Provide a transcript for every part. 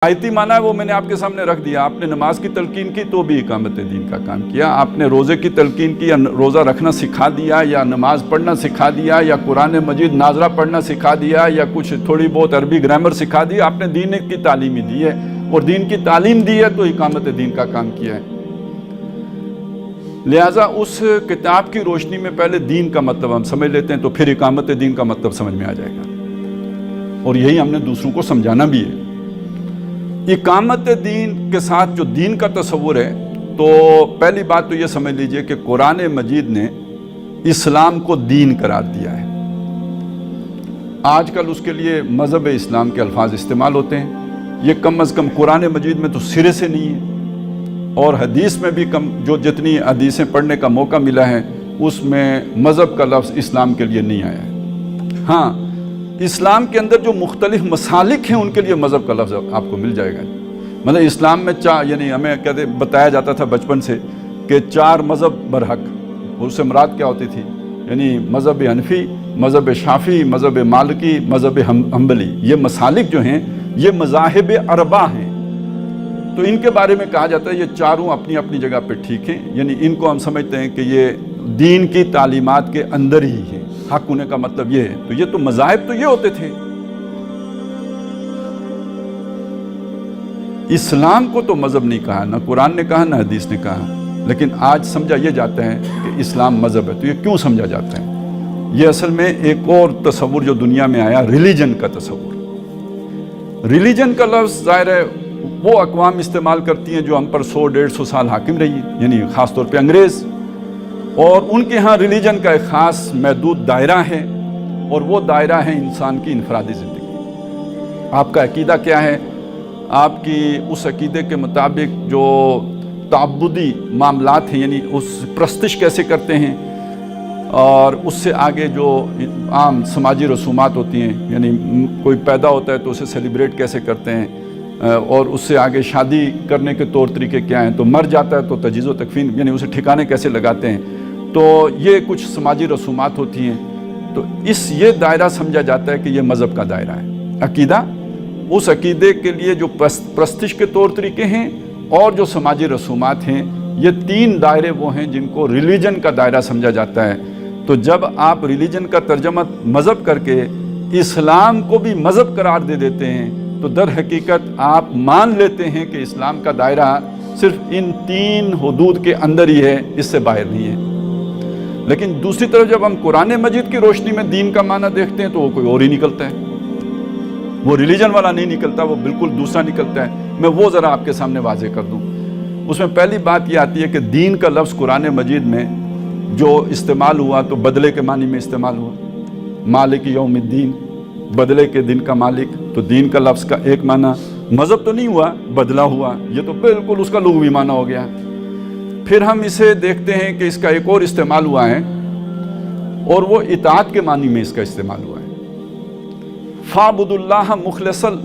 آیتی معنی ہے وہ میں نے آپ کے سامنے رکھ دیا. آپ نے نماز کی تلقین کی تو بھی اقامت دین کا کام کیا. آپ نے روزے کی تلقین کی یا روزہ رکھنا سکھا دیا یا نماز پڑھنا سکھا دیا یا قرآن مجید ناظرہ پڑھنا سکھا دیا یا کچھ تھوڑی بہت عربی گرامر سکھا دی. آپ نے دین کی تعلیم ہی دی ہے اور دین کی تعلیم دی ہے تو اقامت دین کا کام کیا ہے. لہٰذا اس کتاب کی روشنی میں پہلے دین کا مطلب ہم سمجھ لیتے ہیں تو پھر اقامت دین کا مطلب سمجھ میں آ جائے گا. اور یہی ہم نے دوسروں کو سمجھانا بھی ہے. اقامت دین کے ساتھ جو دین کا تصور ہے تو پہلی بات تو یہ سمجھ لیجئے کہ قرآن مجید نے اسلام کو دین قرار دیا ہے. آج کل اس کے لیے مذہب اسلام کے الفاظ استعمال ہوتے ہیں. یہ کم از کم قرآن مجید میں تو سرے سے نہیں ہے اور حدیث میں بھی جو جتنی حدیثیں پڑھنے کا موقع ملا ہے اس میں مذہب کا لفظ اسلام کے لیے نہیں آیا ہے. ہاں اسلام کے اندر جو مختلف مسالک ہیں ان کے لیے مذہب کا لفظ آپ کو مل جائے گا. مطلب اسلام میں یعنی ہمیں بتایا جاتا تھا بچپن سے کہ 4 مذہب برحق. اور اس سے مراد کیا ہوتی تھی؟ یعنی مذہب حنفی، مذہب شافعی، مذہب مالکی، مذہب حنبلی. یہ مسالک جو ہیں یہ مذاہب اربع ہیں. تو ان کے بارے میں کہا جاتا ہے یہ چاروں اپنی اپنی جگہ پہ ٹھیک ہیں. یعنی ان کو ہم سمجھتے ہیں کہ یہ دین کی تعلیمات کے اندر ہی ہیں. حق ہونے کا مطلب یہ ہے. تو یہ تو مذاہب تو یہ ہوتے تھے. اسلام کو تو مذہب نہیں کہا، نہ قرآن نے کہا نہ حدیث نے کہا. لیکن آج سمجھا یہ جاتا ہے کہ اسلام مذہب ہے. تو یہ کیوں سمجھا جاتا ہے؟ یہ اصل میں ایک اور تصور جو دنیا میں آیا ریلیجن کا تصور. ریلیجن کا لفظ ظاہر ہے وہ اقوام استعمال کرتی ہیں جو ہم پر 100-150 سال حاکم رہی ہیں، یعنی خاص طور پہ انگریز. اور ان کے ہاں ریلیجن کا ایک خاص محدود دائرہ ہے اور وہ دائرہ ہے انسان کی انفرادی زندگی. آپ کا عقیدہ کیا ہے؟ آپ کی اس عقیدے کے مطابق جو تعبدی معاملات ہیں یعنی اس پرستش کیسے کرتے ہیں اور اس سے آگے جو عام سماجی رسومات ہوتی ہیں یعنی کوئی پیدا ہوتا ہے تو اسے سیلیبریٹ کیسے کرتے ہیں اور اس سے آگے شادی کرنے کے طور طریقے کیا ہیں، تو مر جاتا ہے تو تجہیز و تکفین یعنی اسے ٹھکانے کیسے لگاتے ہیں. تو یہ کچھ سماجی رسومات ہوتی ہیں. تو یہ دائرہ سمجھا جاتا ہے کہ یہ مذہب کا دائرہ ہے. عقیدہ اس عقیدے کے لیے جو پرستش کے طور طریقے ہیں اور جو سماجی رسومات ہیں یہ 3 دائرے وہ ہیں جن کو ریلیجن کا دائرہ سمجھا جاتا ہے. تو جب آپ ریلیجن کا ترجمہ مذہب کر کے اسلام کو بھی مذہب قرار دے دیتے ہیں تو در حقیقت آپ مان لیتے ہیں کہ اسلام کا دائرہ صرف ان 3 حدود کے اندر ہی ہے، اس سے باہر نہیں ہے. لیکن دوسری طرف جب ہم قرآن مجید کی روشنی میں دین کا معنی دیکھتے ہیں تو وہ کوئی اور ہی نکلتا ہے. وہ ریلیجن والا نہیں نکلتا، وہ بالکل دوسرا نکلتا ہے. میں وہ ذرا آپ کے سامنے واضح کر دوں. اس میں پہلی بات یہ آتی ہے کہ دین کا لفظ قرآن مجید میں جو استعمال ہوا تو بدلے کے معنی میں استعمال ہوا. مالک یوم الدین، بدلے کے دن کا مالک. تو دین کا لفظ کا ایک معنی مذہب تو نہیں ہوا، بدلہ ہوا. یہ تو بالکل اس کا لغوی معنی ہو گیا. پھر ہم اسے دیکھتے ہیں کہ اس کا ایک اور استعمال ہوا ہے اور وہ اطاعت کے معنی میں اس کا استعمال ہوا ہے. فَاعْبُدُوا اللَّهَ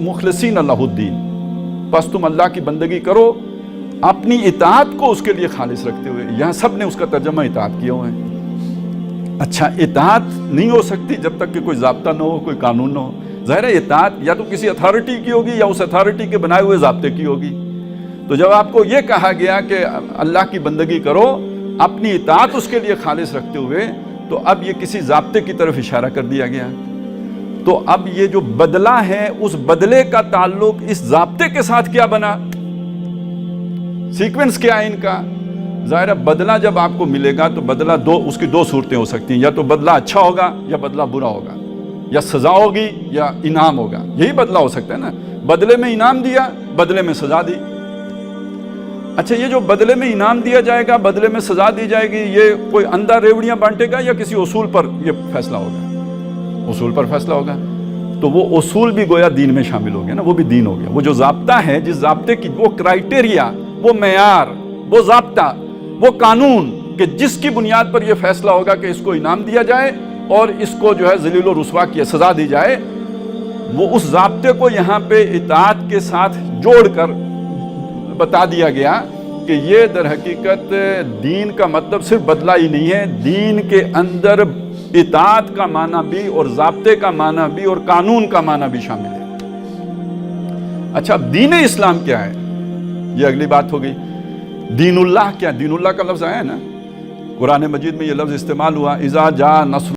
مُخْلِصِينَ لَهُ الدِّينَ، بس تم اللہ کی بندگی کرو اپنی اطاعت کو اس کے لیے خالص رکھتے ہوئے. یہاں سب نے اس کا ترجمہ اطاعت کیا ہوا ہے. اچھا اطاعت نہیں ہو سکتی جب تک کہ کوئی ضابطہ نہ ہو، کوئی قانون نہ ہو. ظاہر ہے اطاعت یا تو کسی اتھارٹی کی ہوگی یا اس اتھارٹی کے بنائے ہوئے ضابطے کی ہوگی. تو جب آپ کو یہ کہا گیا کہ اللہ کی بندگی کرو اپنی اطاعت اس کے لیے خالص رکھتے ہوئے تو اب یہ کسی ضابطے کی طرف اشارہ کر دیا گیا. تو اب یہ جو بدلہ ہے اس بدلے کا تعلق اس ضابطے کے ساتھ کیا بنا، سیکوینس کیا ہے ان کا. ظاہر ہے بدلہ جب آپ کو ملے گا تو بدلہ اس کی 2 صورتیں ہو سکتی ہیں. یا تو بدلہ اچھا ہوگا یا بدلہ برا ہوگا، یا سزا ہوگی یا انعام ہوگا. یہی بدلہ ہو سکتا ہے نا. بدلے میں انعام دیا، بدلے میں سزا دی. اچھا یہ جو بدلے میں انعام دیا جائے گا، بدلے میں سزا دی جائے گی، یہ کوئی اندھا ریوڑیاں بانٹے گا یا کسی اصول پر یہ فیصلہ ہوگا؟ اصول پر فیصلہ ہوگا. تو وہ اصول بھی گویا دین میں شامل ہو گیا نا، وہ بھی دین ہو گیا. وہ جو ضابطہ ہے، جس ضابطے کی وہ کرائٹیریا، وہ معیار، وہ ضابطہ، وہ قانون کہ جس کی بنیاد پر یہ فیصلہ ہوگا کہ اس کو انعام دیا جائے اور اس کو جو ہے ذلیل و رسوا کی سزا دی جائے، وہ اس ضابطے کو یہاں پہ اطاعت کے ساتھ جوڑ کر بتا دیا گیا کہ یہ در حقیقت دین کا مطلب صرف بدلہ ہی نہیں ہے، دین کے اندر اطاعت کا معنی بھی اور ضابطے کا معنی بھی اور قانون کا معنی بھی شامل ہے. اچھا اب دین اسلام کیا ہے، یہ اگلی بات ہو گئی. دین اللہ کیا؟ دین اللہ کا لفظ آیا ہے نا قرآن مجید میں، یہ لفظ استعمال ہوا، اذا جاء نصر